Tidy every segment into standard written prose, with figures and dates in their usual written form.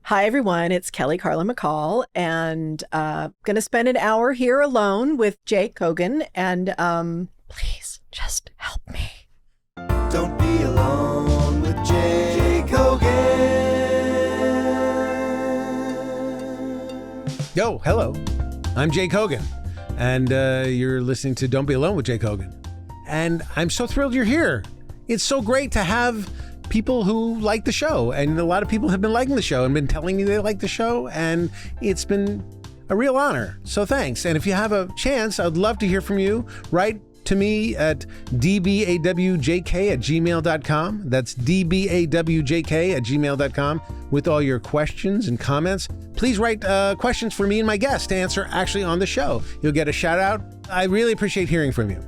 Hi, everyone. It's Kelly Carlin-McCall, and going to spend an hour here alone with Jay Kogan, and please just help me. Don't be alone with Jay Kogan. Yo, hello. I'm Jay Kogan, and you're listening to Don't Be Alone with Jay Kogan. And I'm so thrilled you're here. It's so great to have people who like the show, and a lot of people have been liking the show and been telling me they like the show, and it's been a real honor. So thanks. And if you have a chance, I'd love to hear from you. Write to me at dbawjk@gmail.com. That's dbawjk@gmail.com with all your questions and comments. Please write questions for me and my guest to answer actually on the show. You'll get a shout out. I really appreciate hearing from you.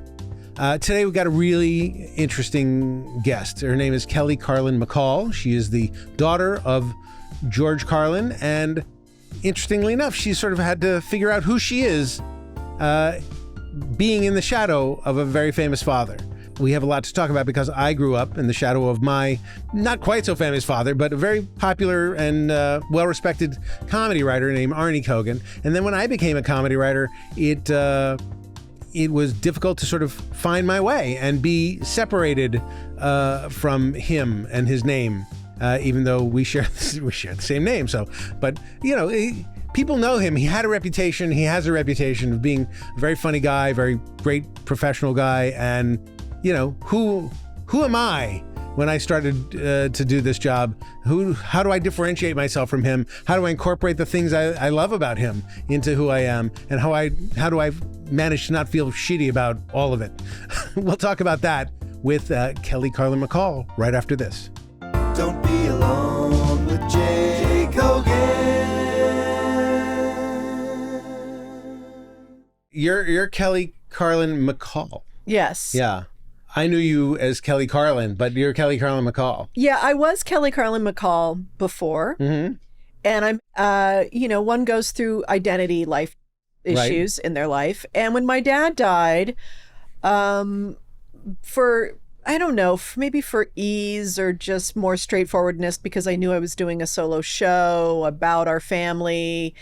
Today we've got a really interesting guest. Her name is Kelly Carlin-McCall. She is the daughter of George Carlin, and interestingly enough, she sort of had to figure out who she is being in the shadow of a very famous father. We have a lot to talk about because I grew up in the shadow of my not quite so famous father, but a very popular and well-respected comedy writer named Arnie Kogan. And then when I became a comedy writer, it was difficult to sort of find my way and be separated from him and his name, even though we share the same name. So, but you know, people know him. He had a reputation. He has a reputation of being a very funny guy, very great professional guy. And you know, who am I when I started to do this job? How do I differentiate myself from him? How do I incorporate the things I love about him into who I am? And how do I manage to not feel shitty about all of it? We'll talk about that with Kelly Carlin-McCall right after this. Don't be alone with Jay Kogan. You're Kelly Carlin-McCall. Yes. Yeah. I knew you as Kelly Carlin, but you're Kelly Carlin-McCall. Yeah, I was Kelly Carlin-McCall before. Mm-hmm. And I'm, one goes through identity life issues in their life. And when my dad died, maybe for ease or just more straightforwardness, because I knew I was doing a solo show about our family,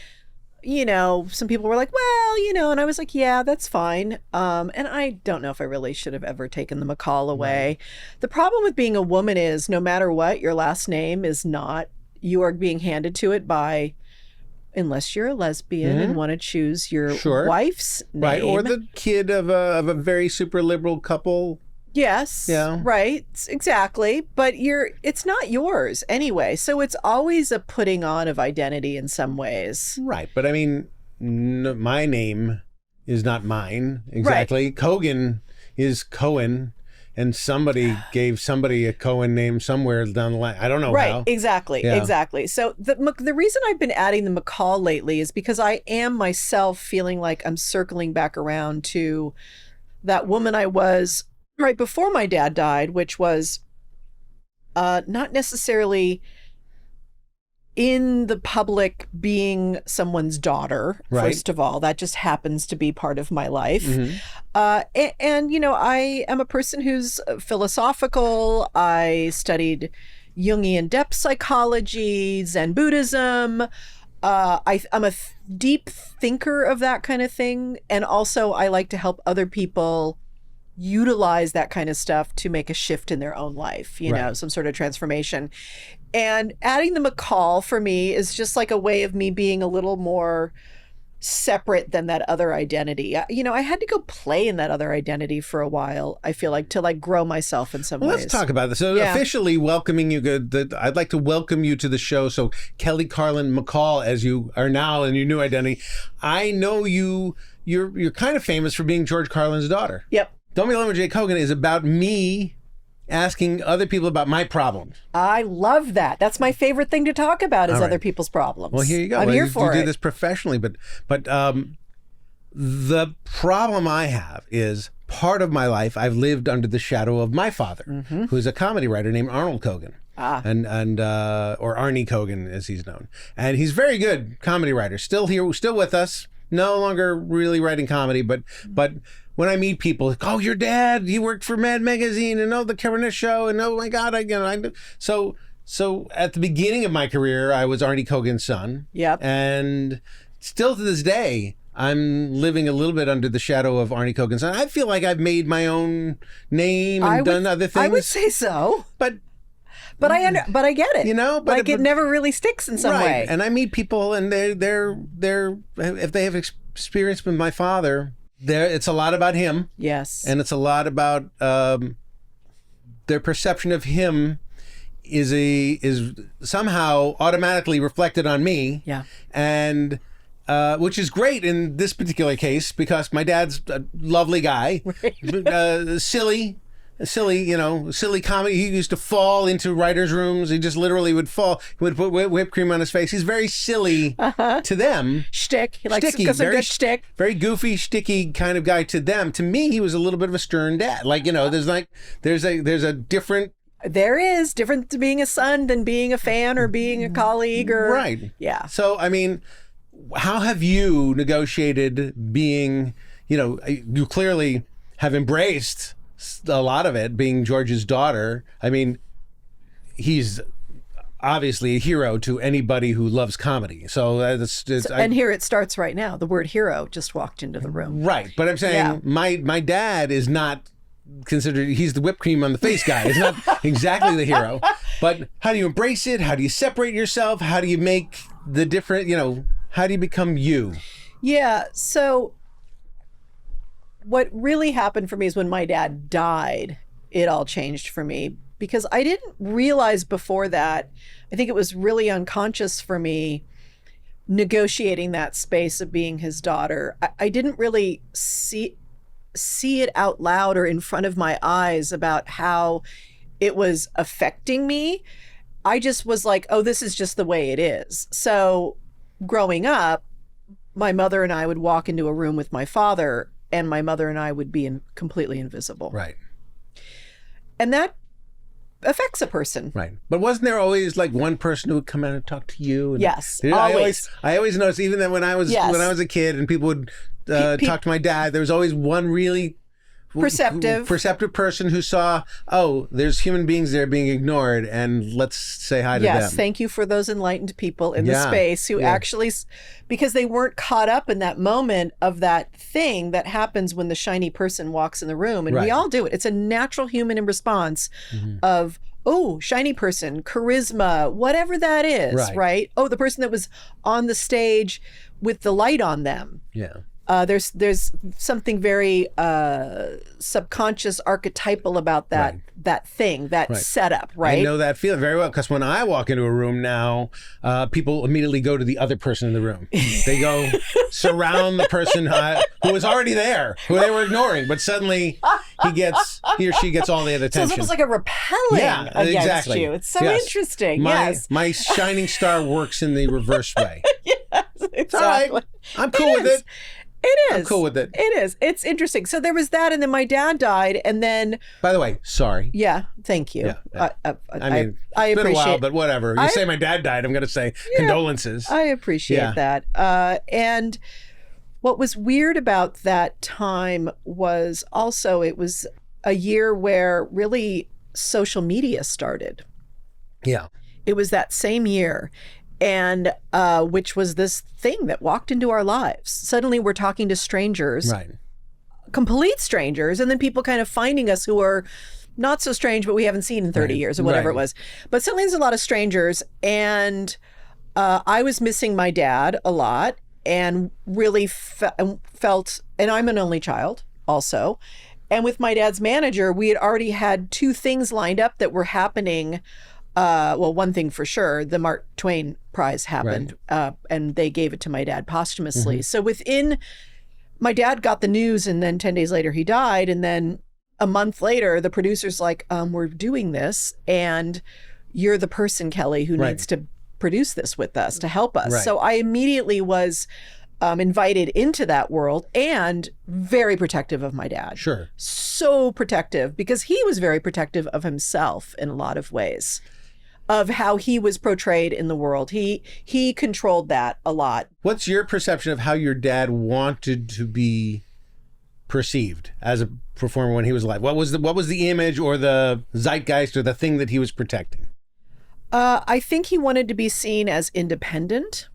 some people were like, well, and I was like, yeah, that's fine. And I don't know if I really should have ever taken the McCall away. Right. The problem with being a woman is no matter what, your last name is not, you are being handed to it by, unless you're a lesbian and want to choose your wife's name. Right, or the kid of a very super liberal couple. Yes, yeah. Right, exactly. But it's not yours anyway. So it's always a putting on of identity in some ways. Right, but I mean, my name is not mine exactly. Right. Kogan is Cohen, and somebody gave somebody a Cohen name somewhere down the line. I don't know how. Right, exactly, yeah. Exactly. So the reason I've been adding the McCall lately is because I am myself feeling like I'm circling back around to that woman I was right before my dad died, which was not necessarily in the public being someone's daughter, first of all. That just happens to be part of my life. Mm-hmm. And I am a person who's philosophical. I studied Jungian depth psychology, Zen Buddhism. I'm a deep thinker of that kind of thing. And also I like to help other people utilize that kind of stuff to make a shift in their own life, some sort of transformation. And adding the McCall for me is just like a way of me being a little more separate than that other identity. I had to go play in that other identity for a while, I feel like, to like grow myself in some ways. Let's talk about this. So officially welcoming you, I'd like to welcome you to the show. So Kelly Carlin-McCall, as you are now in your new identity. I know you're kind of famous for being George Carlin's daughter. Yep. Don't Be Alone with Jay Kogan is about me asking other people about my problems. I love that. That's my favorite thing to talk about is other people's problems. Well, here you go. I'm here for it. You do this professionally, but the problem I have is part of my life I've lived under the shadow of my father, who's a comedy writer named Arnold Kogan. And or Arnie Kogan, as he's known. And he's very good comedy writer. Still here, still with us. No longer really writing comedy, but when I meet people, like, oh, your dad, he worked for Mad Magazine, and oh, the Kevin Show, and oh my God, so So at the beginning of my career, I was Arnie Kogan's son. Yep. And still to this day, I'm living a little bit under the shadow of Arnie Kogan's son. I feel like I've made my own name and done other things. I would say so. But I get it. You know, but like it never really sticks in some way. And I meet people, and they're if they have experience with my father, it's a lot about him. Yes. And it's a lot about their perception of him is somehow automatically reflected on me. Yeah. And which is great in this particular case because my dad's a lovely guy, right. Silly comedy. He used to fall into writers' rooms. He just literally would fall. He would put whipped cream on his face. He's very silly to them. Shtick. He likes some good shtick. Very goofy, sticky kind of guy to them. To me, he was a little bit of a stern dad. Like, there's a different. There is different to being a son than being a fan or being a colleague or. Right. Yeah. So, I mean, how have you negotiated being, you clearly have embraced a lot of it, being George's daughter. I mean, he's obviously a hero to anybody who loves comedy. And here it starts right now. The word hero just walked into the room. Right. But I'm saying my dad is not considered, he's the whipped cream on the face guy. He's not exactly the hero. But how do you embrace it? How do you separate yourself? How do you make the different, how do you become you? Yeah. So what really happened for me is when my dad died, it all changed for me because I didn't realize before that. I think it was really unconscious for me negotiating that space of being his daughter. I didn't really see it out loud or in front of my eyes about how it was affecting me. I just was like, oh, this is just the way it is. So growing up, my mother and I would walk into a room with my father and my mother and I would be completely invisible. Right. And that affects a person. Right. But wasn't there always like one person who would come out and talk to you? And yes. I always noticed, even that when I was a kid and people would talk to my dad, there was always one really perceptive person who saw, oh, there's human beings there being ignored, and let's say hi to them. Yes, thank you for those enlightened people in the space who actually, because they weren't caught up in that moment of that thing that happens when the shiny person walks in the room. And we all do it. It's a natural human response of, oh, shiny person, charisma, whatever that is, right? Oh, the person that was on the stage with the light on them. Yeah. There's something very subconscious, archetypal about that thing, that setup, right? I know that feeling very well because when I walk into a room now, people immediately go to the other person in the room. They go surround the person who was already there, who they were ignoring, but suddenly he or she gets all the attention. So it's almost like a repelling against you. It's so interesting. My shining star works in the reverse way. Yes, exactly. It's all right. I'm cool with it. It is. I'm cool with it. It is. It's interesting. So there was that, and then my dad died, and then. By the way, sorry. Yeah, thank you. Yeah. I mean, I it's been appreciate. a while, but whatever. You say my dad died, I'm going to say condolences. I appreciate that. And what was weird about that time was also it was a year where really social media started. Yeah. It was that same year. And which was this thing that walked into our lives. Suddenly we're talking to strangers, complete strangers, and then people kind of finding us who are not so strange, but we haven't seen in 30 years or whatever it was. But suddenly there's a lot of strangers, and I was missing my dad a lot and really felt, and I'm an only child also. And with my dad's manager, we had already had two things lined up that were happening. Well, one thing for sure, the Mark Twain Prize happened, and they gave it to my dad posthumously. So my dad got the news, and then 10 days later he died. And then a month later, the producer's like, we're doing this, and you're the person, Kelly, who needs to produce this with us, to help us. So I immediately was invited into that world and very protective of my dad. Sure. So protective, because he was very protective of himself in a lot of ways, of how he was portrayed in the world. He controlled that a lot. What's your perception of how your dad wanted to be perceived as a performer when he was alive? What was the image or the zeitgeist or the thing that he was protecting? I think he wanted to be seen as independent.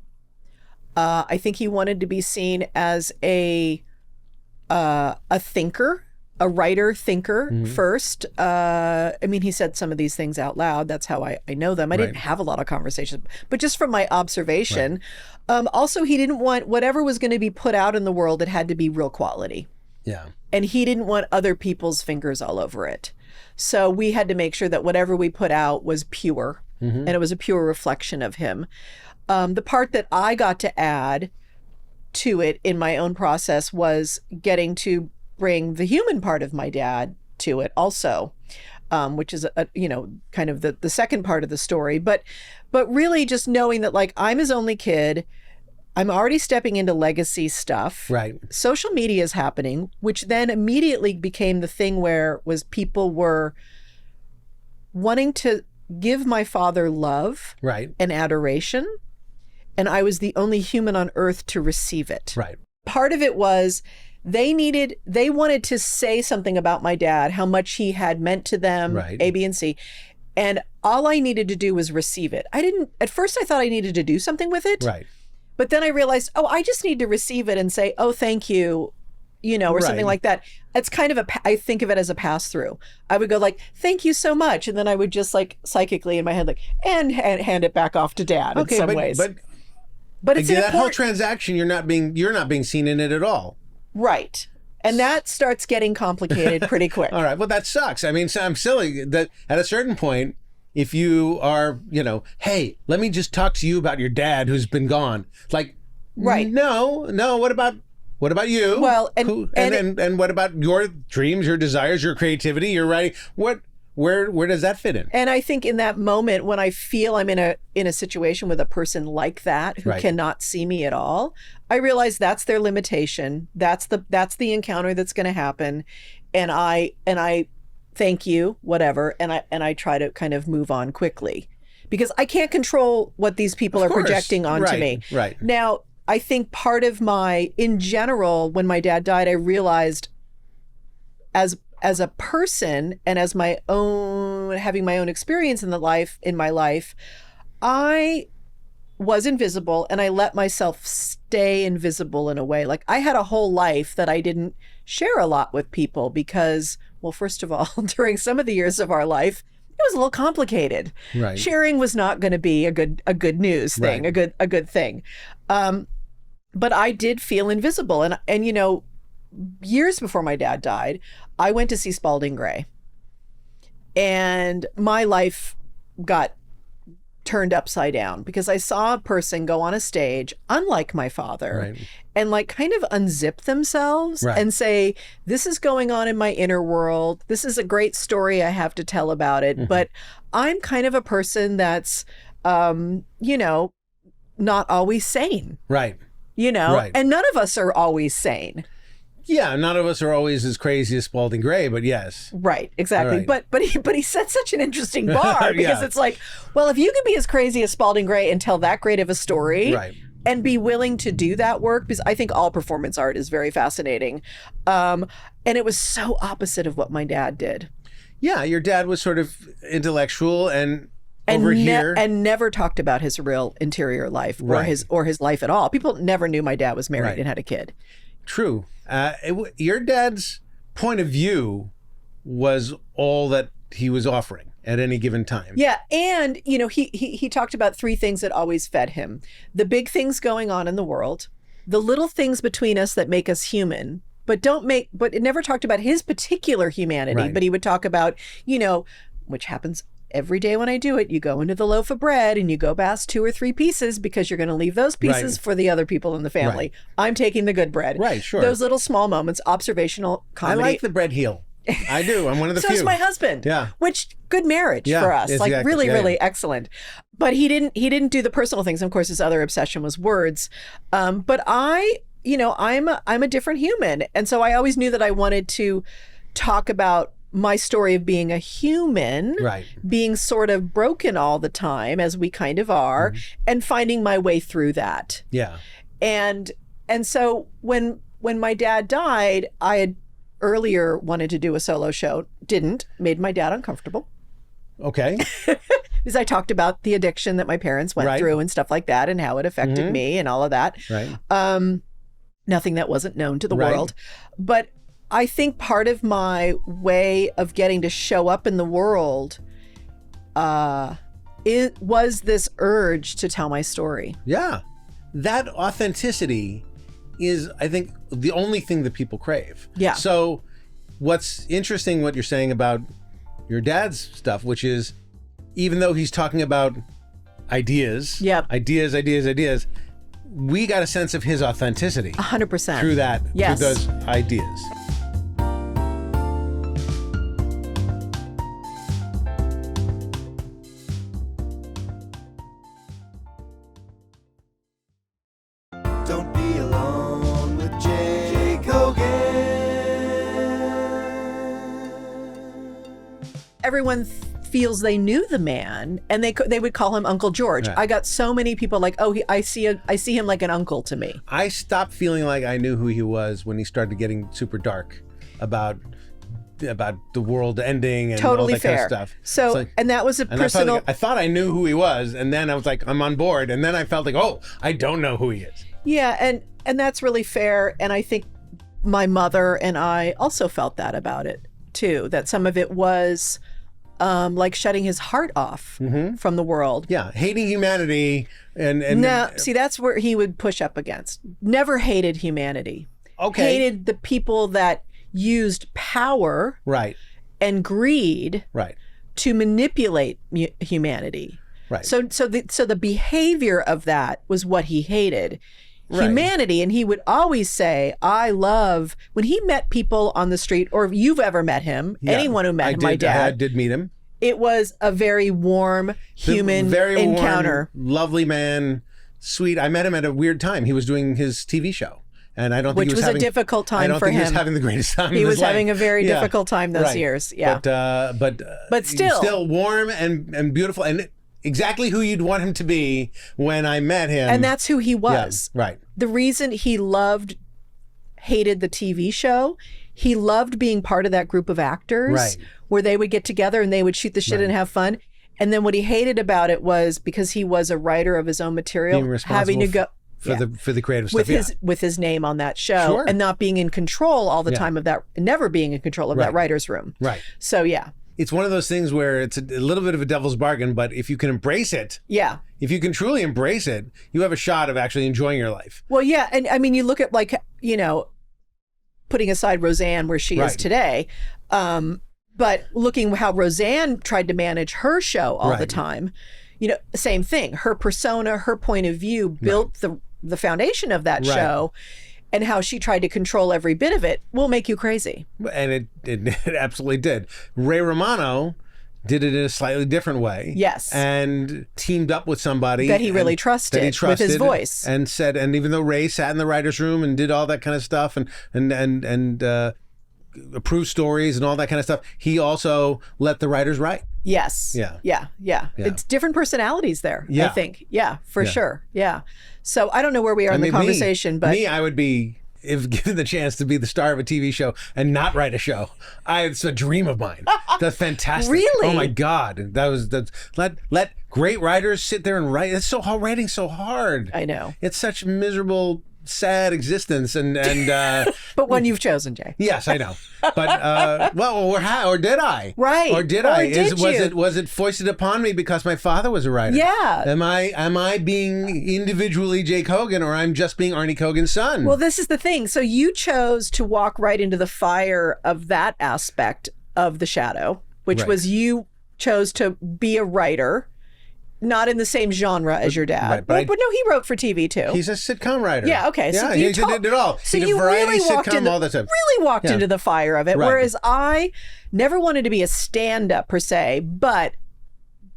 I think he wanted to be seen as a thinker, a writer thinker first. I mean, he said some of these things out loud. That's how I know them. I didn't have a lot of conversations, but just from my observation. Also, he didn't want whatever was going to be put out in the world, it had to be real quality. Yeah. And he didn't want other people's fingers all over it. So we had to make sure that whatever we put out was pure, and it was a pure reflection of him. The part that I got to add to it in my own process was getting to bring the human part of my dad to it also, which is kind of the second part of the story. But really just knowing that, like, I'm his only kid. I'm already stepping into legacy stuff. Right. Social media is happening, which then immediately became the thing where was people were wanting to give my father love and adoration. And I was the only human on earth to receive it. Right. Part of it was they wanted to say something about my dad, how much he had meant to them, A, B, and C. And all I needed to do was receive it. At first I thought I needed to do something with it. Right. But then I realized, I just need to receive it and say, oh, thank you, or something like that. It's kind of I think of it as a pass through. I would go like, thank you so much. And then I would just like psychically in my head, like, and hand it back off to dad in some ways. But it's that whole transaction, you're not being seen in it at all. Right. And that starts getting complicated pretty quick. All right. Well, that sucks. I mean, I'm silly that at a certain point, if you are, hey, let me just talk to you about your dad who's been gone. Like, no. What about you? Well, and what about your dreams, your desires, your creativity, your writing? Where does that fit in? And I think in that moment when I feel I'm in a situation with a person like that who cannot see me at all, I realize that's their limitation. That's the encounter that's going to happen, and I thank you, whatever, and I try to kind of move on quickly because I can't control what these people are projecting onto me. Right. Now, I think part of in general, when my dad died, I realized as a person and as having my own experience in my life, I was invisible and I let myself stay invisible in a way. Like I had a whole life that I didn't share a lot with people because, well, first of all, during some of the years of our life, it was a little complicated. Right. Sharing was not going to be a good news thing, a good thing. But I did feel invisible. And years before my dad died, I went to see Spalding Gray. And my life got turned upside down because I saw a person go on a stage, unlike my father, and like kind of unzip themselves and say, this is going on in my inner world. This is a great story I have to tell about it. But I'm kind of a person that's, not always sane. Right. And none of us are always sane. Yeah, none of us are always as crazy as Spalding Gray, but yes. Right, exactly. Right. But he set such an interesting bar because it's like, well, if you can be as crazy as Spalding Gray and tell that great of a story and be willing to do that work, because I think all performance art is very fascinating. And it was so opposite of what my dad did. Yeah, your dad was sort of intellectual and over here. And never talked about his real interior life or his life at all. People never knew my dad was married and had a kid. True. Your dad's point of view was all that he was offering at any given time. Yeah. And, he talked about three things that always fed him. The big things going on in the world, the little things between us that make us human, but it never talked about his particular humanity. But he would talk about, which happens every day when I do it, you go into the loaf of bread and you go past 2 or 3 pieces because you're going to leave those pieces for the other people in the family. I'm taking the good bread. Right, sure. Those little small moments, observational comedy. I like the bread heel. I do. I'm one of the few. So does my husband. Yeah. Which, good marriage for us. Like exactly. Really excellent. But he didn't do the personal things. Of course, his other obsession was words. But I'm a different human. And so I always knew that I wanted to talk about my story of being a human, being sort of broken all the time, as we kind of are, and finding my way through that. Yeah. And so when my dad died, I had earlier wanted to do a solo show, made my dad uncomfortable. Okay. because I talked about the addiction that my parents went through and stuff like that and how it affected me and all of that. Right. Nothing that wasn't known to the world. But I think part of my way of getting to show up in the world it was this urge to tell my story. Yeah. That authenticity is, I think, the only thing that people crave. Yeah. So what's interesting what you're saying about your dad's stuff, which is even though he's talking about ideas, ideas, we got a sense of his authenticity 100% through that, through those ideas. Don't be alone with Jake Hogan. Everyone feels they knew the man, and they would call him Uncle George. Right. I got so many people like, oh, I see him like an uncle to me. I stopped feeling like I knew who he was when he started getting super dark about the world ending and totally all that fair. kind of stuff. So, like, and that was a personal. I thought I knew who he was, and then I was like, I'm on board, and then I felt like, oh, I don't know who he is. Yeah, and that's really fair, and I think my mother and I also felt that about it too. That some of it was like shutting his heart off from the world. Yeah, hating humanity and no, see, that's where he would push up against. Never hated humanity. Okay. Hated the people that used power and greed to manipulate humanity. Right. So the behavior of that was what he hated. Humanity, and he would always say, I love, when he met people on the street, or if you've ever met him, anyone who met him, my dad. I did meet him. It was a very warm human encounter. Warm, lovely man, sweet. I met him at a weird time. He was doing his TV show. And I don't think Which was a difficult time for him. I don't think he was having the greatest time. He was life. having a very difficult time those years. Yeah. But still warm and beautiful and exactly who you'd want him to be when I met him. And that's who he was. Yeah, right. The reason he hated the TV show, he loved being part of that group of actors where they would get together and they would shoot the shit and have fun. And then what he hated about it was because he was a writer of his own material, having to go for the creative stuff with his name on that show and not being in control all the time of that, never being in control of that writer's room. Right. So yeah. It's one of those things where it's a little bit of a devil's bargain, but if you can embrace it, if you can truly embrace it, you have a shot of actually enjoying your life. Well, yeah, and I mean, you look at putting aside Roseanne where she is today, but looking how Roseanne tried to manage her show all the time, same thing. Her persona, her point of view built the foundation of that show. And how she tried to control every bit of it will make you crazy. And it absolutely did. Ray Romano did it in a slightly different way. Yes. And teamed up with somebody that he really trusted with his voice. And even though Ray sat in the writer's room and did all that kind of stuff and approved stories and all that kind of stuff, he also let the writers write. Yes. Yeah. It's different personalities there, I think. Yeah, for sure. Yeah. So I don't know where we are in the conversation, but I would be, if given the chance to be the star of a TV show and not write a show, it's a dream of mine. That's fantastic. Really? Oh my God. Let great writers sit there and write. It's so hard. Writing's so hard. I know. It's such miserable, sad existence and but one you've chosen, Jay. Yes, I know. But or did I? Right. Or did I? Was it foisted upon me because my father was a writer? Yeah. Am I being individually Jake Hogan, or I'm just being Arnie Kogan's son? Well, this is the thing. So you chose to walk right into the fire of that aspect of the shadow, which was you chose to be a writer. Not in the same genre as your dad. But no, he wrote for TV too. He's a sitcom writer. Yeah, okay. Yeah, he did it all. So he did you variety, really walked into the fire of it. Right. Whereas I never wanted to be a stand-up per se, but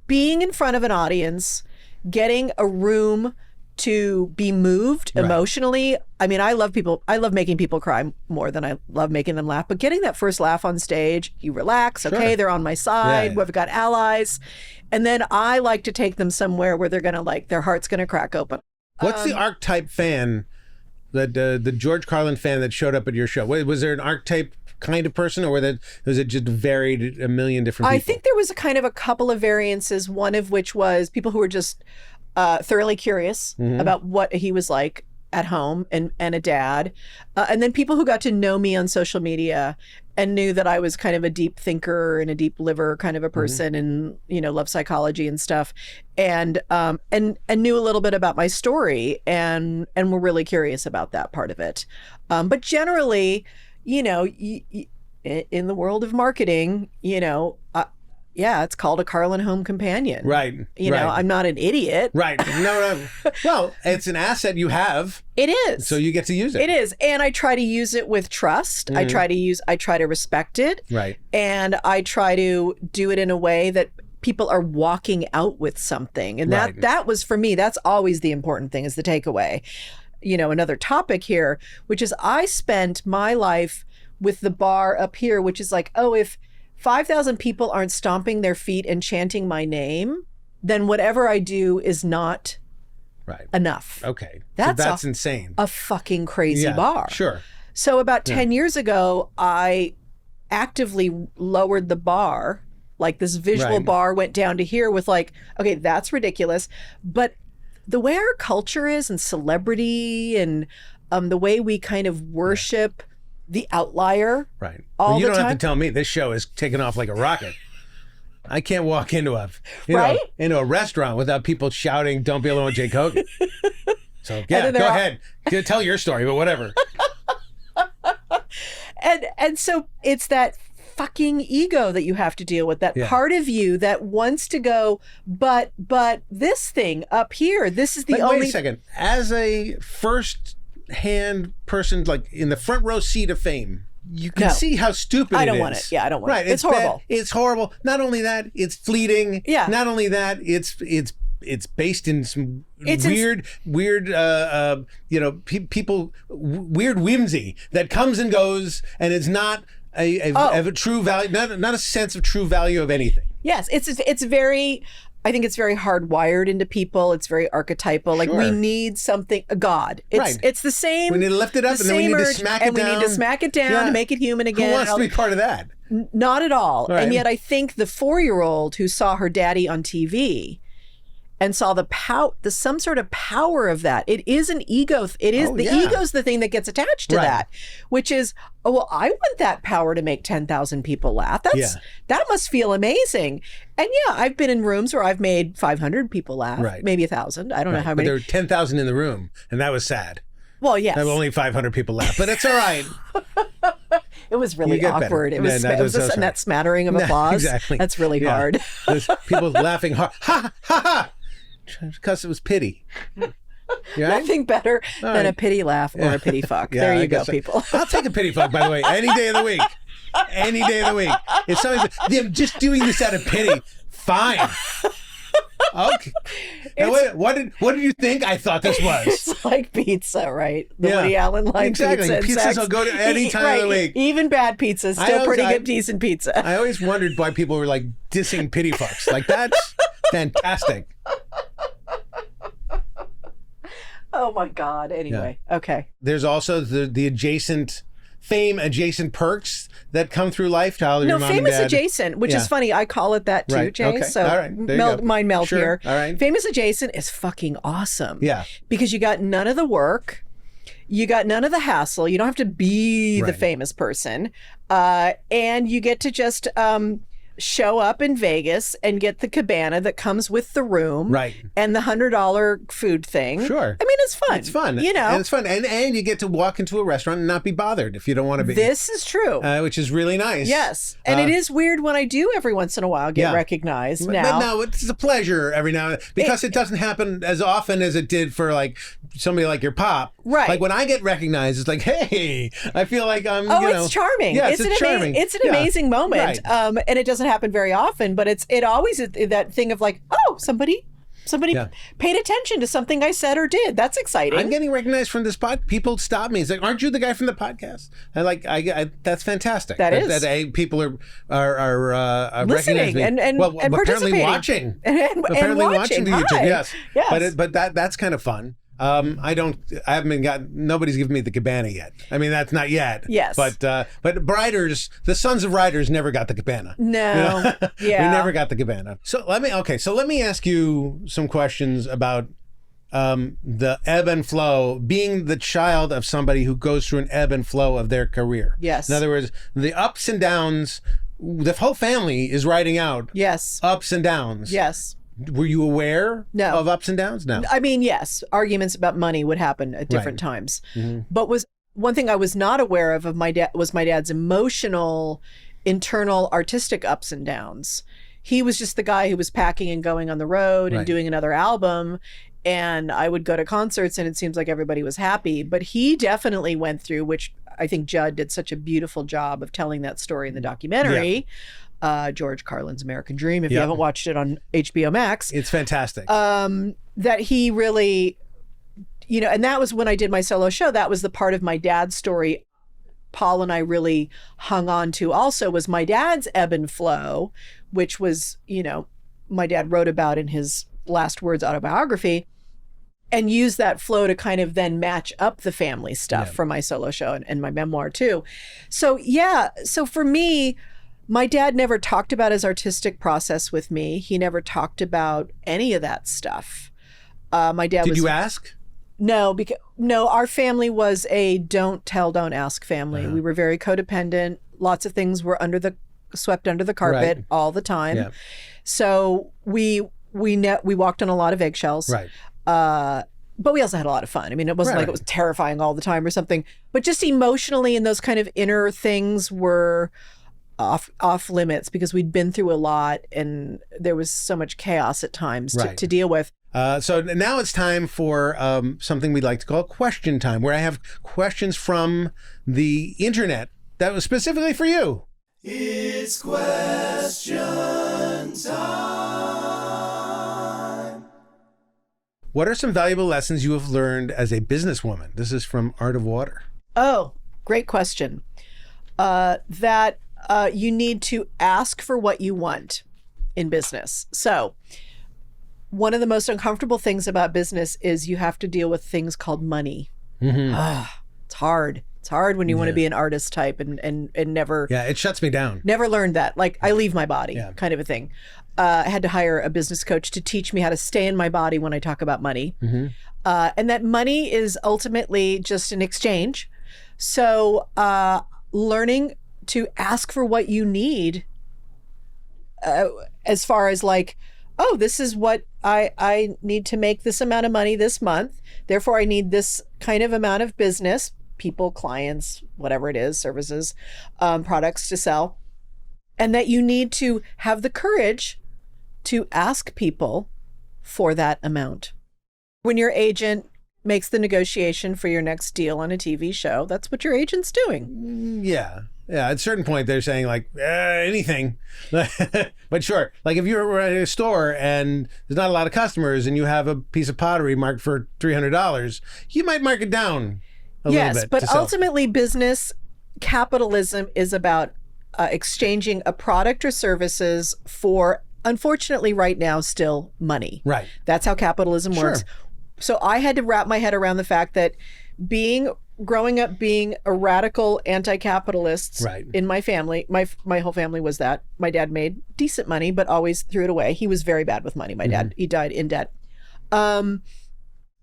being in front of an audience, getting a room to be moved emotionally. I mean, I love making people cry more than I love making them laugh. But getting that first laugh on stage, you relax. Okay, they're on my side. We've got allies. And then I like to take them somewhere where they're going to their heart's going to crack open. What's the archetype fan the George Carlin fan that showed up at your show? Was there an archetype kind of person, or was it just varied a million different people? I think there was a kind of a couple of variances, one of which was people who were just thoroughly curious about what he was like at home and a dad. And then people who got to know me on social media and knew that I was kind of a deep thinker and a deep liver kind of a person and, love psychology and stuff. And knew a little bit about my story and were really curious about that part of it. But generally, in the world of marketing, it's called a Carlin Home Companion. Right. I'm not an idiot. Right. No. Well, it's an asset you have. It is. So you get to use it. It is. And I try to use it with trust. I try to respect it. Right. And I try to do it in a way that people are walking out with something. And that was, for me, that's always the important thing, is the takeaway. Another topic here, which is I spent my life with the bar up here, which is like, if 5,000 people aren't stomping their feet and chanting my name, then whatever I do is not enough. Okay. That's insane. A fucking crazy bar. Sure. So about 10 years ago, I actively lowered the bar. Like this visual bar went down to here with like, okay, that's ridiculous. But the way our culture is and celebrity and the way we kind of worship the outlier. Right. All you the don't time. have to tell me this show is taking off like a rocket. I can't walk into into a restaurant without people shouting, "Don't be alone with Jay Kogan." So go ahead. Tell your story, but whatever. And so it's that fucking ego that you have to deal with, that part of you that wants to go, but this thing up here, this is the only... Wait a second. As a first-hand person, like in the front row seat of fame, you can see how stupid it is. I don't want it. Yeah, I don't want it. It's Bad. horrible. It's horrible. Not only that, it's fleeting. Yeah. Not only that, it's based in some weird, people, weird whimsy that comes and goes, and it's not a true value, not a sense of true value of anything. Yes, it's very, I think it's very hardwired into people. It's very archetypal. Like we need something, a God. It's the same. We need to lift it up, and then we need to smack it down. And we need to smack it down to make it human again. Who wants to be part of that? Not at all. Right. And yet I think the 4-year-old who saw her daddy on TV and saw some sort of power of that. It is an ego. It is ego's the thing that gets attached to that, which is, I want that power to make 10,000 people laugh. That must feel amazing. And I've been in rooms where I've made 500 people laugh, maybe 1,000. I don't know how many. But there were 10,000 in the room, and that was sad. Well, yes. Only 500 people laughed, but it's all right. It was really awkward. Better. It was that smattering of applause. Exactly. That's really hard. There's people laughing hard. Ha, ha, ha. Because it was pity. Nothing better than a pity laugh or a pity fuck. There you go, people. I'll take a pity fuck, by the way, any day of the week. Any day of the week. If somebody's I'm just doing this out of pity, fine. Okay. Now, what did you think I thought this was? It's like pizza, right? The Woody Allen line. Exactly. Pizzas will go to any time of the week. Even bad pizza, still pretty good, decent pizza. I always wondered why people were like dissing pity fucks. Like, that's fantastic. Oh my God. Anyway, okay. There's also the adjacent perks that come through life, Tyler. No, famous adjacent, which is funny. I call it that too, Jay. Okay. So all right. mine meld here. All right. Famous adjacent is fucking awesome. Yeah. Because you got none of the work. You got none of the hassle. You don't have to be the famous person. And you get to just show up in Vegas and get the cabana that comes with the room. Right. And the $100 food thing. Sure. I mean, it's fun. It's fun. And it's fun. And you get to walk into a restaurant and not be bothered if you don't want to be. This is true. Which is really nice. Yes. And it is weird when I do every once in a while get recognized now. But no, it's a pleasure every now and then because it doesn't happen as often as it did for like somebody like your pop. Right. Like when I get recognized, it's like, hey, I feel like I'm, it's charming. Yeah, it's charming. It's an amazing moment. Right. And it doesn't happen very often, but it always is that thing of like, somebody paid attention to something I said or did. That's exciting. I'm getting recognized from this pod. People stop me. It's like, aren't you the guy from the podcast? I that's fantastic. That people are listening recognizing me. and apparently participating. watching. And apparently watching the YouTube. Hi. Yes. Yes. But that's kind of fun. Nobody's given me the cabana yet. I mean, that's not yet. Yes. But writers, the sons of writers never got the cabana. No. Yeah. We never got the cabana. So let me ask you some questions about the ebb and flow, being the child of somebody who goes through an ebb and flow of their career. Yes. In other words, the ups and downs, the whole family is writing out Yes. ups and downs. Yes. Were you aware No. of ups and downs? No. I mean, yes, arguments about money would happen at different times. Mm-hmm. But one thing I was not aware of my dad was my dad's emotional, internal, artistic ups and downs. He was just the guy who was packing and going on the road and doing another album. And I would go to concerts and it seems like everybody was happy. But he definitely went through, which I think Judd did such a beautiful job of telling that story in the documentary. George Carlin's American Dream. If you haven't watched it on HBO Max, It's fantastic. that he really, and that was when I did my solo show. That was the part of my dad's story Paul and I really hung on to also was my dad's ebb and flow, which was, my dad wrote about in his last words autobiography, and used that flow to kind of then match up the family stuff for my solo show and my memoir too. So for me, my dad never talked about his artistic process with me. He never talked about any of that stuff. My dad Did you ask? No, our family was a don't tell, don't ask family. We were very codependent. Lots of things were swept under the carpet all the time. Yeah. So we walked on a lot of eggshells. Right. But we also had a lot of fun. I mean, it wasn't like it was terrifying all the time or something, but just emotionally and those kind of inner things were off limits because we'd been through a lot and there was so much chaos at times to deal with. So now it's time for something we like to call question time, where I have questions from the internet that was specifically for you. It's question time. What are some valuable lessons you have learned as a businesswoman? This is from Art of Water. Oh, great question. That you need to ask for what you want in business. So one of the most uncomfortable things about business is you have to deal with things called money. Mm-hmm. It's hard. It's hard when you want to be an artist type and never... Yeah, it shuts me down. Never learned that. Like, I leave my body kind of a thing. I had to hire a business coach to teach me how to stay in my body when I talk about money. Mm-hmm. And that money is ultimately just an exchange. So learning to ask for what you need as far as like, oh, this is what I need to make this amount of money this month. Therefore, I need this kind of amount of business, people, clients, whatever it is, services, products to sell. And that you need to have the courage to ask people for that amount. When your agent makes the negotiation for your next deal on a TV show, that's what your agent's doing. Yeah. At a certain point, they're saying like anything, but sure. Like if you're at a store and there's not a lot of customers and you have a piece of pottery marked for $300, you might mark it down a little bit. Yes, but ultimately business capitalism is about exchanging a product or services for, unfortunately right now, still money. Right. That's how capitalism works. So I had to wrap my head around the fact that growing up being a radical anti-capitalist in my family, my whole family was that. My dad made decent money, but always threw it away. He was very bad with money. My dad, he died in debt. I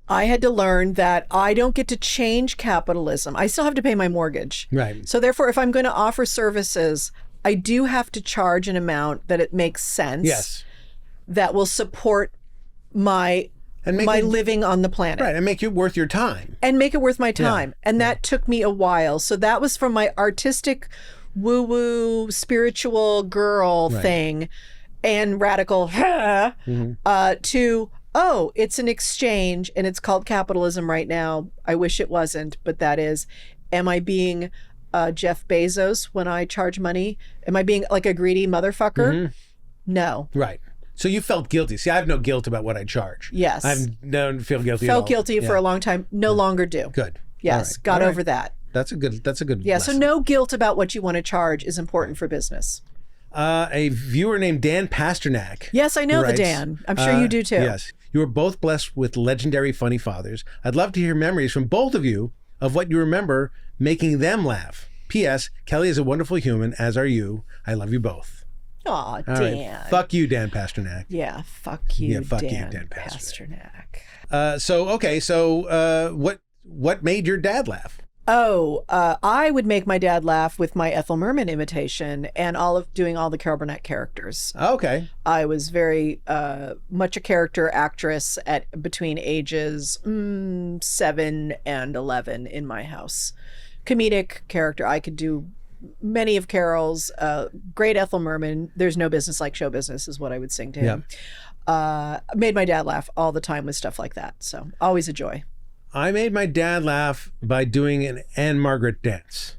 had to learn that I don't get to change capitalism. I still have to pay my mortgage. Right. So therefore, if I'm going to offer services, I do have to charge an amount that it makes sense. Yes. That will support my living on the planet. Right, and make it worth your time. And make it worth my time. Yeah. And that took me a while. So that was from my artistic, woo-woo, spiritual girl thing and radical to, oh, it's an exchange and it's called capitalism right now. I wish it wasn't, but that is. Am I being Jeff Bezos when I charge money? Am I being like a greedy motherfucker? Mm-hmm. No. Right. So you felt guilty. See, I have no guilt about what I charge. Yes. I don't feel guilty at all. Felt guilty for a long time. No longer do. Good. Yes. Right. Got over that. That's a good Yeah. lesson. So no guilt about what you want to charge is important for business. A viewer named Dan Pasternak. Yes, I know the Dan. I'm sure you do too. Yes. You are both blessed with legendary funny fathers. I'd love to hear memories from both of you of what you remember making them laugh. P.S. Kelly is a wonderful human, as are you. I love you both. Aw, All Dan. right. Fuck you, Dan Pasternak. Yeah, fuck you, Yeah, fuck you, Dan, Dan Pasternak. Pasternak. So what made your dad laugh? I would make my dad laugh with my Ethel Merman imitation and doing all the Carol Burnett characters. Okay. I was very much a character actress at between ages 7 and 11 in my house. Comedic character. I could do many of Carol's. Great Ethel Merman. There's no business like show business is what I would sing to him. Made my dad laugh all the time with stuff like that. So always a joy. I made my dad laugh by doing an Anne Margaret dance.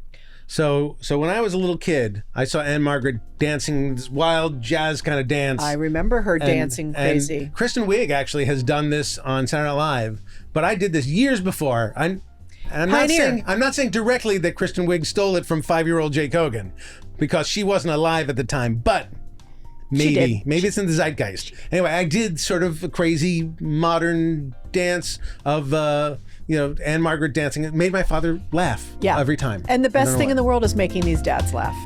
So when I was a little kid, I saw Anne Margaret dancing this wild jazz kind of dance. I remember her dancing crazy. And Kristen Wiig actually has done this on Saturday Night Live, but I did this years before. I'm not saying directly that Kristen Wiig stole it from 5-year-old Jake Hogan, because she wasn't alive at the time, but maybe it's in the zeitgeist. Anyway, I did sort of a crazy modern dance of Anne Margaret dancing. It made my father laugh every time. And the best thing in the world is making these dads laugh.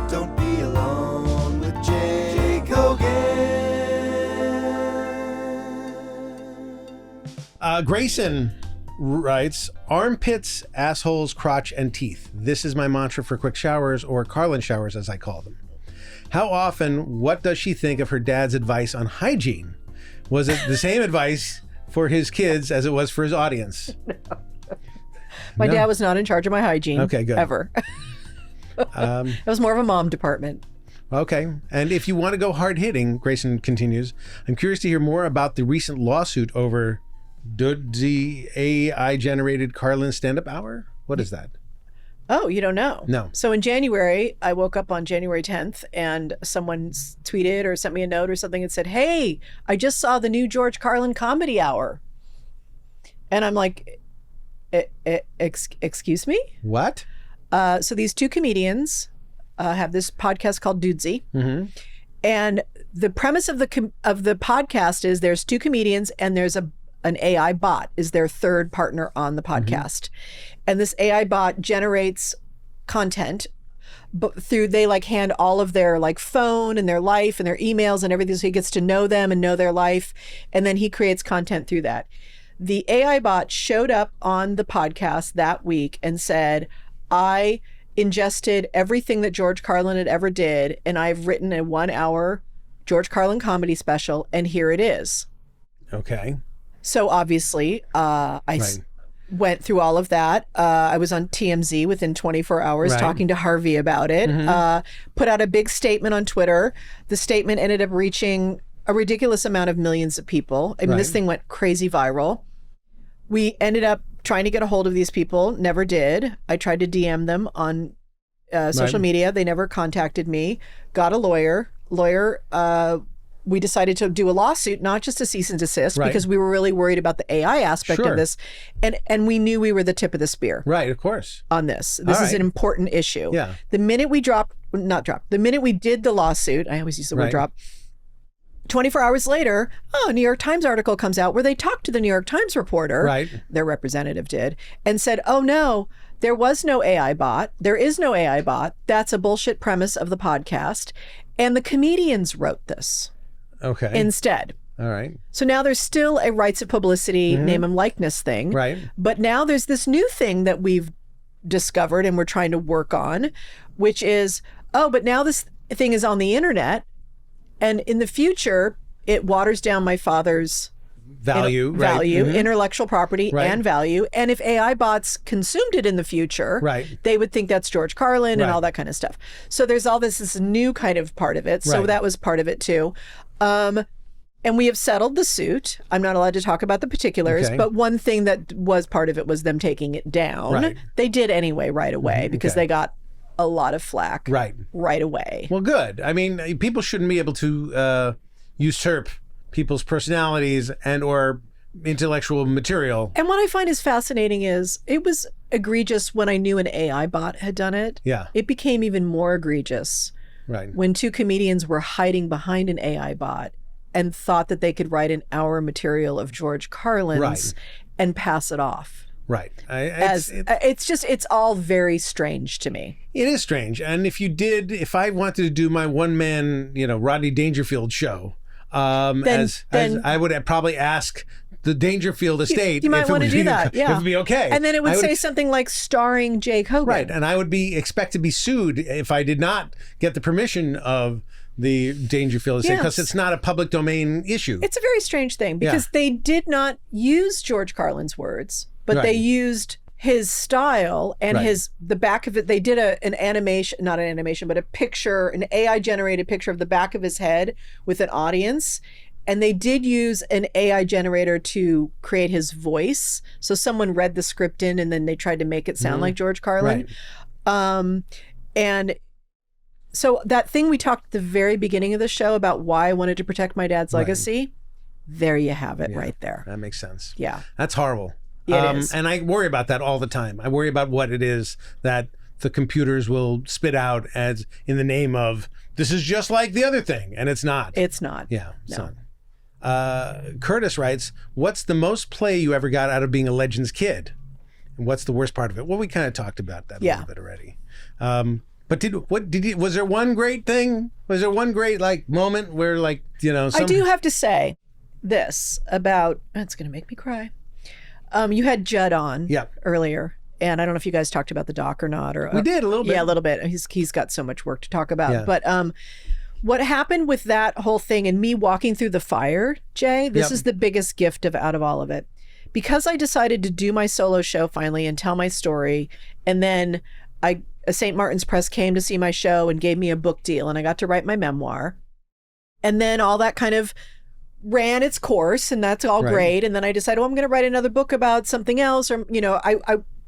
Don't be alone with Jake Hogan. Grayson writes, armpits, assholes, crotch, and teeth. This is my mantra for quick showers, or Carlin showers as I call them. How often, what does she think of her dad's advice on hygiene? Was it the same advice for his kids as it was for his audience? My dad was not in charge of my hygiene. Okay, good. Ever. It was more of a mom department. Okay. And if you want to go hard hitting, Grayson continues, I'm curious to hear more about the recent lawsuit over the AI generated Carlin stand-up hour. What is that? Oh, you don't know? No. So in January, I woke up on January 10th and someone tweeted or sent me a note or something and said, hey, I just saw the new George Carlin comedy hour. And I'm like, excuse me? What? So these two comedians have this podcast called Dudesy. Mm-hmm. And the premise of the podcast is there's two comedians and there's an AI bot is their third partner on the podcast. Mm-hmm. And this AI bot generates content, but they like hand all of their like phone and their life and their emails and everything. So he gets to know them and know their life. And then he creates content through that. The AI bot showed up on the podcast that week and said, I ingested everything that George Carlin had ever did. And I've written a 1-hour George Carlin comedy special. And here it is. Okay. So obviously, I went through all of that. I was on TMZ within 24 hours talking to Harvey about it. Mm-hmm. Put out a big statement on Twitter. The statement ended up reaching a ridiculous amount of millions of people. I mean, this thing went crazy viral. We ended up trying to get a hold of these people. Never did. I tried to DM them on social media. They never contacted me. Got a lawyer. We decided to do a lawsuit, not just a cease and desist, because we were really worried about the AI aspect of this. And we knew we were the tip of the spear. Right, of course. On this. This is an important issue. Yeah. The minute we the minute we did the lawsuit, I always use the word drop, 24 hours later, New York Times article comes out where they talked to the New York Times reporter, their representative did, and said, oh no, there was no AI bot. There is no AI bot. That's a bullshit premise of the podcast. And the comedians wrote this. Okay. Instead. All right. So now there's still a rights of publicity, name and likeness thing. Right. But now there's this new thing that we've discovered and we're trying to work on, which is, but now this thing is on the internet. And in the future, it waters down my father's value, intellectual property and value. And if AI bots consumed it in the future, they would think that's George Carlin and all that kind of stuff. So there's all this new kind of part of it. So that was part of it too. And we have settled the suit. I'm not allowed to talk about the particulars, but one thing that was part of it was them taking it down. They did anyway right away because they got a lot of flack right away. Well, good. I mean, people shouldn't be able to usurp people's personalities and or intellectual material. And what I find is fascinating is it was egregious when I knew an AI bot had done it. Yeah. It became even more egregious Right. when two comedians were hiding behind an AI bot and thought that they could write an hour material of George Carlin's and pass it off. Right. It's all very strange to me. It is strange. And if I wanted to do my one-man, Rodney Dangerfield show, as I would probably ask the Dangerfield estate. You might want to do that. Yeah. If it would be okay. And then it would say something like starring Jake Hogan. Right. And I would expect to be sued if I did not get the permission of the Dangerfield estate, because it's not a public domain issue. It's a very strange thing because they did not use George Carlin's words, but they used his style and the back of it. They did an animation, not an animation, but a picture, an AI generated picture of the back of his head with an audience. And they did use an AI generator to create his voice. So someone read the script in and then they tried to make it sound like George Carlin. Right. And so that thing we talked at the very beginning of the show about why I wanted to protect my dad's legacy, there you have it right there. That makes sense. Yeah. That's horrible. It is. And I worry about that all the time. I worry about what it is that the computers will spit out as in the name of, this is just like the other thing. And it's not. It's not. Yeah. It's not. Curtis writes, what's the most play you ever got out of being a Legends kid? And what's the worst part of it? Well, we kind of talked about that a little bit already. But was there one great thing? Was there one great moment where I do have to say this about, it's going to make me cry. You had Judd on earlier, and I don't know if you guys talked about the doc or not. Or we did a little bit. Yeah, a little bit. He's got so much work to talk about. Yeah. But what happened with that whole thing and me walking through the fire, Jay, this is the biggest gift out of all of it. Because I decided to do my solo show finally and tell my story, and then St. Martin's Press came to see my show and gave me a book deal, and I got to write my memoir. And then all that kind of ran its course, and that's all great. And then I decided, I'm going to write another book about something else, or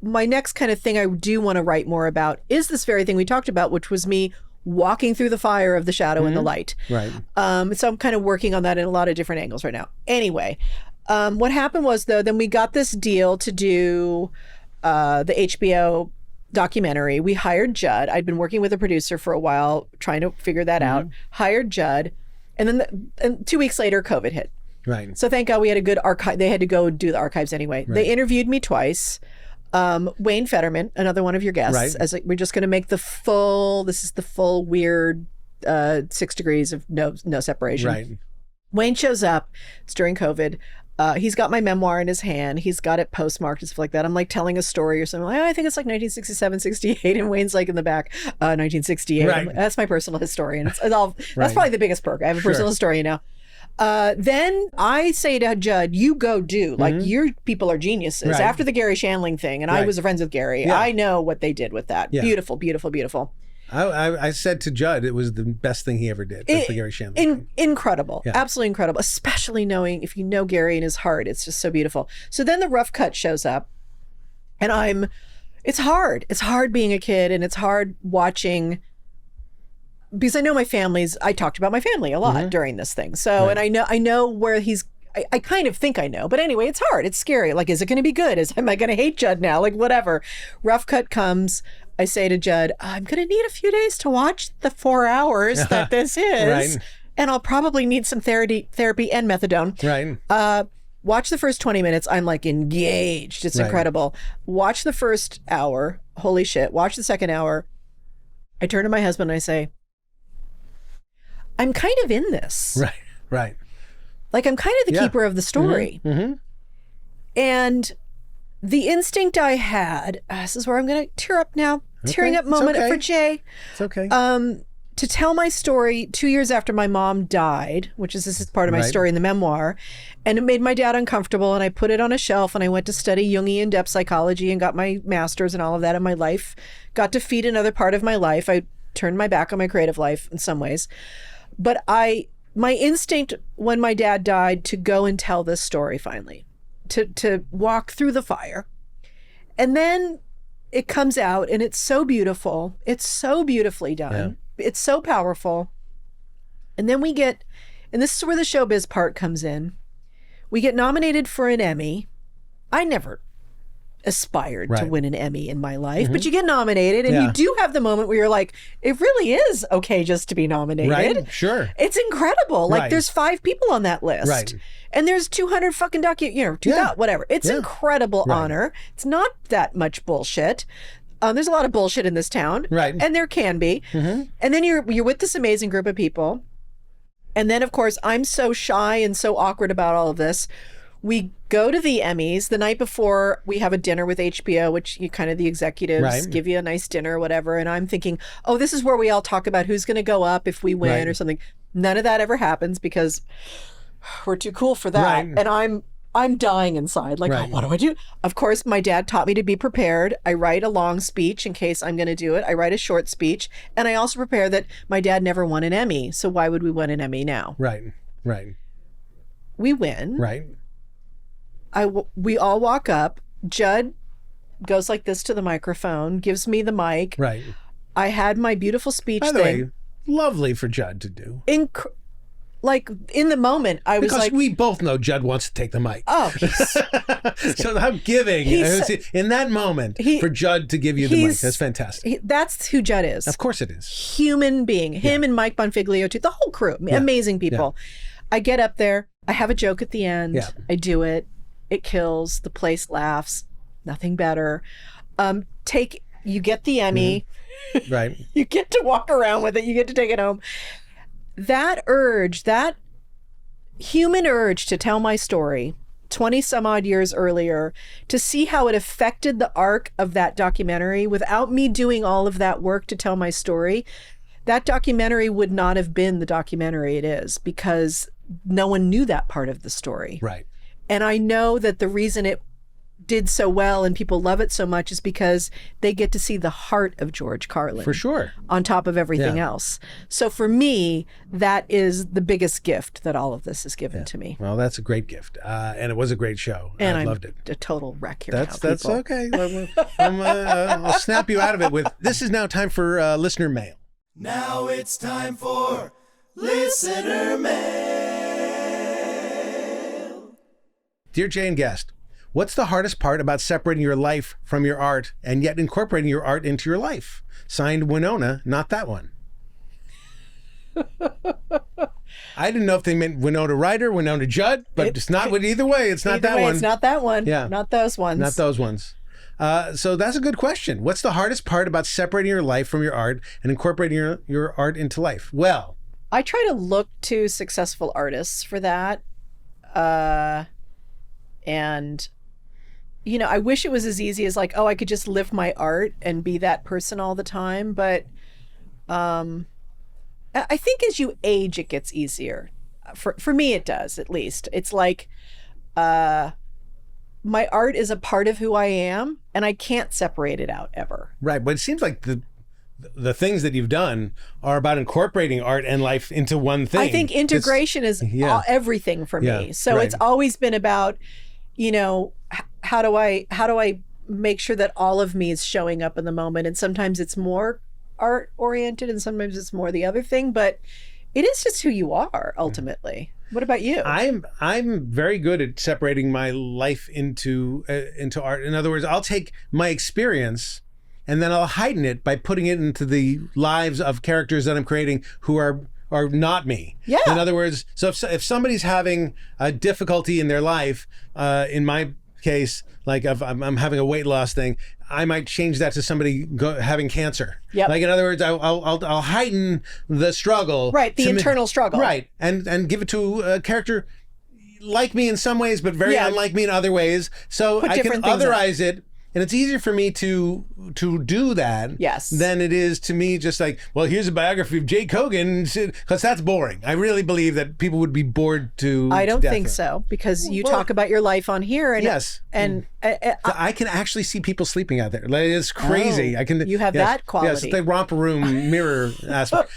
my next kind of thing I do want to write more about is this very thing we talked about, which was me walking through the fire of the shadow and the light. Right. So I'm kind of working on that in a lot of different angles right now. Anyway, what happened was though, then we got this deal to do the HBO documentary. We hired Judd. I'd been working with a producer for a while, trying to figure that out. Hired Judd. And then 2 weeks later, COVID hit. Right. So thank God we had a good archive. They had to go do the archives anyway. Right. They interviewed me twice. Wayne Fetterman, another one of your guests, as we're just going to make this is the full weird 6 degrees of no separation. Right. Wayne shows up. It's during COVID. He's got my memoir in his hand. He's got it postmarked and stuff like that. I'm telling a story or something. I think it's 1967, 68. And Wayne's in the back, 1968. Right. That's my personal historian. It's all, that's probably the biggest perk. I have a personal historian now. Then I say to Judd, you go do. Your people are geniuses. Right. After the Gary Shandling thing, and I was friends with Gary, I know what they did with that. Yeah. Beautiful, beautiful, beautiful. I said to Judd it was the best thing he ever did. The Gary Shandling thing. Incredible. Yeah. Absolutely incredible. Especially knowing, if you know Gary and his heart, it's just so beautiful. So then the rough cut shows up, and it's hard. It's hard being a kid, and it's hard watching, because I know I talked about my family a lot during this thing. So, and I know where I kind of think I know, but anyway, it's hard. It's scary. Is it going to be good? Am I going to hate Judd now? Whatever. Rough cut comes. I say to Judd, I'm going to need a few days to watch the 4 hours that this is. Right. And I'll probably need some therapy and methadone. Right. Watch the first 20 minutes. I'm engaged. It's incredible. Watch the first hour. Holy shit. Watch the second hour. I turn to my husband and I say, I'm kind of in this. Right. Right. I'm kind of the keeper of the story. Mm-hmm. And the instinct I had, this is where I'm going to tear up now. Okay. Tearing up moment for Jay. It's okay. To tell my story 2 years after my mom died, this is part of my story in the memoir, and it made my dad uncomfortable, and I put it on a shelf, and I went to study Jungian depth psychology and got my master's and all of that in my life. Got to feed another part of my life. I turned my back on my creative life in some ways. But my instinct when my dad died to go and tell this story finally, to walk through the fire. And then it comes out and it's so beautiful. It's so beautifully done. Yeah. It's so powerful. And then and this is where the showbiz part comes in. We get nominated for an Emmy. I never aspired to win an Emmy in my life, but you get nominated and you do have the moment where you're like, it really is okay just to be nominated. Right, sure. It's incredible. Like there's 5 people on that list. Right. And there's 200 fucking whatever. It's incredible honor. It's not that much bullshit. There's a lot of bullshit in this town. Right. And there can be. And then you're with this amazing group of people. And then, of course, I'm so shy and so awkward about all of this. We go to the Emmys the night before. We have a dinner with HBO, which you kind of the executives give you a nice dinner or whatever. And I'm thinking, oh, this is where we all talk about who's going to go up if we win or something. None of that ever happens because we're too cool for that. And I'm dying inside. Like, oh, what do I do? Of course, my dad taught me to be prepared. I write a long speech in case I'm going to do it. I write a short speech. And I also prepare that my dad never won an Emmy. So why would we win an Emmy now? Right. We win. Right. We all walk up. Judd goes like this to the microphone, gives me the mic. Right. I had my beautiful speech By the way, lovely for Judd to do. Like in the moment, I was because like, we both know Judd wants to take the mic. oh, so how giving in that moment for Judd to give you the mic. That's fantastic. That's who Judd is. Of course it is. Human being. Him and Mike Bonfiglio too. The whole crew. Amazing people. I get up there. I have a joke at the end. I do it. It kills. The place laughs. Nothing better. You get the Emmy. Right. You get to walk around with it. You get to take it home. That urge, that human urge to tell my story 20 some odd years earlier, to see how it affected the arc of that documentary without me doing all of that work to tell my story, that documentary would not have been the documentary it is because no one knew that part of the story. Right. And I know that the reason it did so well and people love it so much is because they get to see the heart of George Carlin. For sure. On top of everything else. So for me, that is the biggest gift that all of this has given to me. Well, that's a great gift. And it was a great show. And I I'm loved it. A total wreck here. That's okay. I'll snap you out of it with, this is now time for listener mail. Now it's time for listener mail. Dear Jay and guest, what's the hardest part about separating your life from your art and yet incorporating your art into your life? Signed, Winona, not that one. I didn't know if they meant Winona Ryder, Winona Judd, but it's not with either way. It's not that one. It's not that one. Yeah. Not those ones. Not those ones. So that's a good question. What's the hardest part about separating your life from your art and incorporating your art into life? Well, I try to look to successful artists for that. And you know, I wish it was as easy as like, oh, I could just live my art and be that person all the time. But I think as you age, it gets easier. For me, it does, at least. It's like my art is a part of who I am, and I can't separate it out ever. Right, but it seems like the things that you've done are about incorporating art and life into one thing. I think integration is everything for me. So it's always been about, you know, how do I make sure that all of me is showing up in the moment? And sometimes it's more art oriented and sometimes it's more the other thing, but it is just who you are ultimately. What about you? I'm very good at separating my life into art. In other words, I'll take my experience and then I'll heighten it by putting it into the lives of characters that I'm creating who are not me. Yeah. In other words, so if somebody's having a difficulty in their life, in my case, like if I'm having a weight loss thing, I might change that to somebody having cancer. Yep. Like in other words, I'll heighten the struggle. Right, the internal struggle. Right, and give it to a character like me in some ways, but very unlike me in other ways. So I can otherize it. And it's easier for me to do that than it is to me just like, well, here's a biography of Jay Kogan, because that's boring. I really believe that people would be bored to I don't think so, because you talk about your life on here. And, and I can actually see people sleeping out there. Like, it's crazy. I can. You have that quality. Yes, the romper room mirror aspect.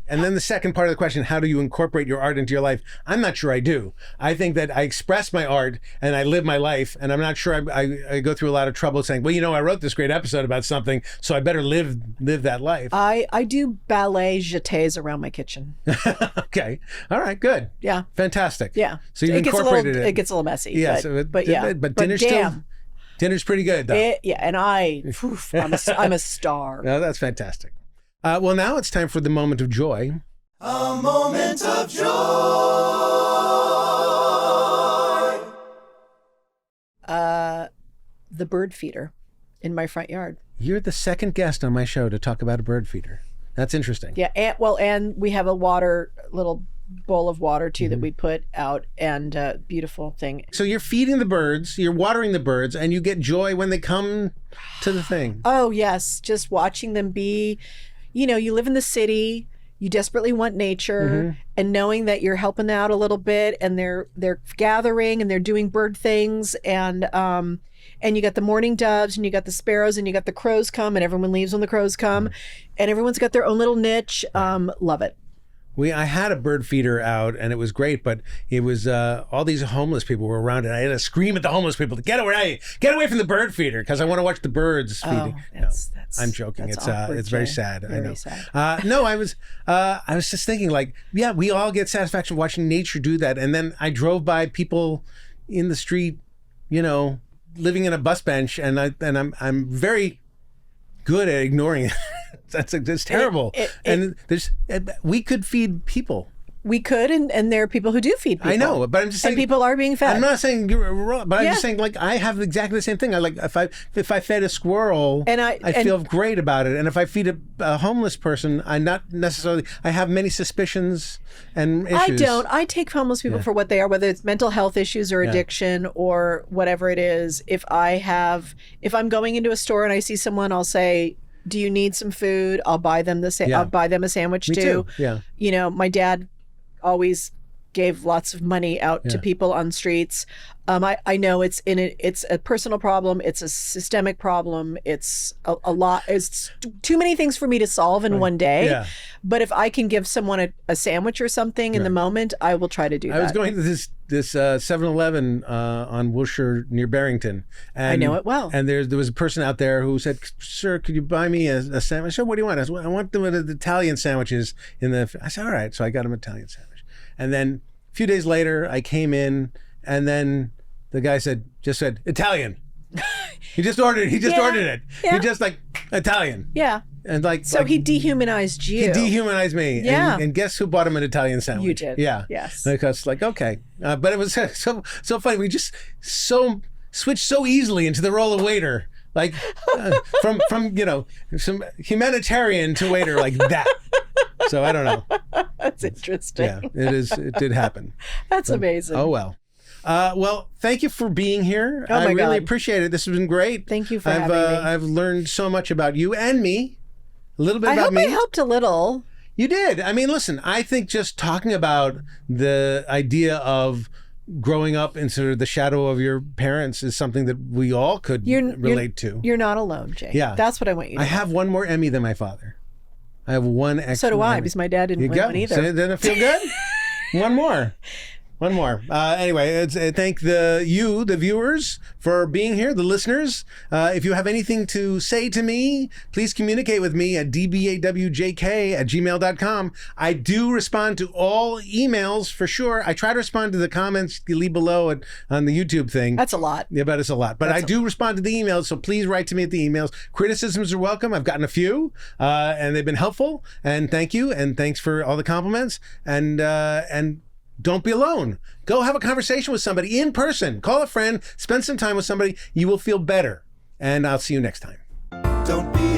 And then the second part of the question, how do you incorporate your art into your life? I'm not sure I do. I think that I express my art and I live my life, and I'm not sure I go through a lot of trouble trouble saying, well, I wrote this great episode about something, so I better live that life. I do ballet jetés around my kitchen. Okay. All right. Good. Yeah. Fantastic. Yeah. So you've incorporated it. It gets a little messy. Yeah. But dinner's pretty good, though. And I'm a star. No, that's fantastic. Well, now it's time for the moment of joy. A moment of joy. The bird feeder in my front yard. You're the second guest on my show to talk about a bird feeder. That's interesting. Yeah, and we have a little bowl of water too that we put out, and beautiful thing. So you're feeding the birds, you're watering the birds, and you get joy when they come to the thing. Oh yes, just watching them be. You live in the city. You desperately want nature, and knowing that you're helping out a little bit, and they're gathering and they're doing bird things, and you got the mourning doves, and you got the sparrows, and you got the crows come, and everyone leaves when the crows come, and everyone's got their own little niche. Love it. I had a bird feeder out, and it was great, but it was all these homeless people were around, and I had to scream at the homeless people to get away from the bird feeder, because I want to watch the birds feeding. I'm joking. It's awkward, it's very Jay. sad. Very I know. sad. No, I was just thinking, like, yeah, we all get satisfaction watching nature do that, and then I drove by people in the street, living in a bus bench, and I'm very good at ignoring it. That's terrible. We could feed people. We could, and there are people who do feed people. I know, but I'm just saying. And people are being fed. I'm not saying you're wrong, but I'm just saying, like, I have exactly the same thing. If I fed a squirrel, I feel great about it. And if I feed a homeless person, I have many suspicions and issues. I don't. I take homeless people for what they are, whether it's mental health issues or addiction or whatever it is. If I'm going into a store and I see someone, I'll say, do you need some food? I'll buy them I'll buy them a sandwich too. Yeah. My dad always gave lots of money out to people on streets. I know it's a personal problem. It's a systemic problem. It's a lot. It's too many things for me to solve in one day. Yeah. But if I can give someone a sandwich or something in the moment, I will try to do that. I was going to this 7-Eleven on Wilshire near Barrington. And, I know it well. And there was a person out there who said, "Sir, could you buy me a sandwich?" I said, "What do you want?" I said, "I want the Italian sandwiches in the." I said, "All right." So I got him an Italian sandwich. And then a few days later, I came in, and then the guy said Italian. He just ordered it. Yeah. He just like Italian. Yeah. And he dehumanized you. He dehumanized me. Yeah. And guess who bought him an Italian sandwich? You did. Yeah. Yes. Because okay. But it was so funny. We just switched so easily into the role of waiter. Like from some humanitarian to waiter like that. So I don't know. That's interesting. Yeah, it did happen. That's amazing. Oh well. Well, thank you for being here. Oh my I really God. appreciate it. This has been great. Thank you for having me. I've learned so much about you and me. A little bit I about hope me. I helped a little. You did. I mean, listen, I think just talking about the idea of growing up in sort of the shadow of your parents is something that we all could relate to. You're not alone, Jay. Yeah. That's what I want you to know. I have one more Emmy than my father. I have one extra. So do I, Emmy. because my dad didn't win one either. So doesn't it feel good? One more. Anyway, thank the viewers, for being here, the listeners. If you have anything to say to me, please communicate with me at dbawjk@gmail.com. I do respond to all emails for sure. I try to respond to the comments you leave below on the YouTube thing. That's a lot. Yeah, but it's a lot. But I do respond to the emails, so please write to me at the emails. Criticisms are welcome. I've gotten a few, and they've been helpful. And thank you, and thanks for all the compliments. And don't be alone. Go have a conversation with somebody in person. Call a friend. Spend some time with somebody. You will feel better. And I'll see you next time. Don't be